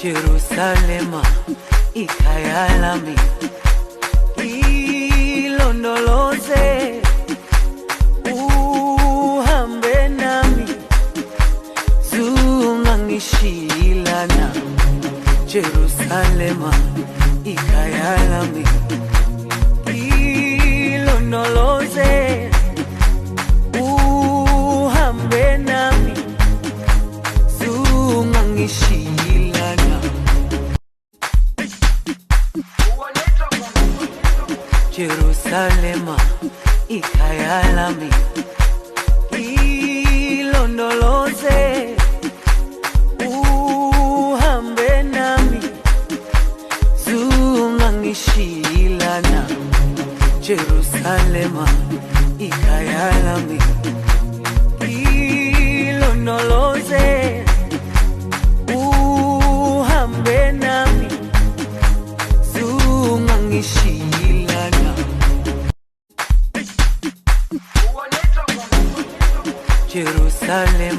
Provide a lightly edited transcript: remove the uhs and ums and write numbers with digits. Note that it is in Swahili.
Jerusalema ikhaya lami, ilondoloze uhambe nami, zungangishilana. Jerusalema ikhaya lami, ilondoloze uhambe nami, zungangishilana. Jerusalema ikhaya lami, ilondoloze uhambe nami, zungangishilana. Jerusalema ikhaya lami, ilondoloze uhambe nami, zungangishilana. Jerusalem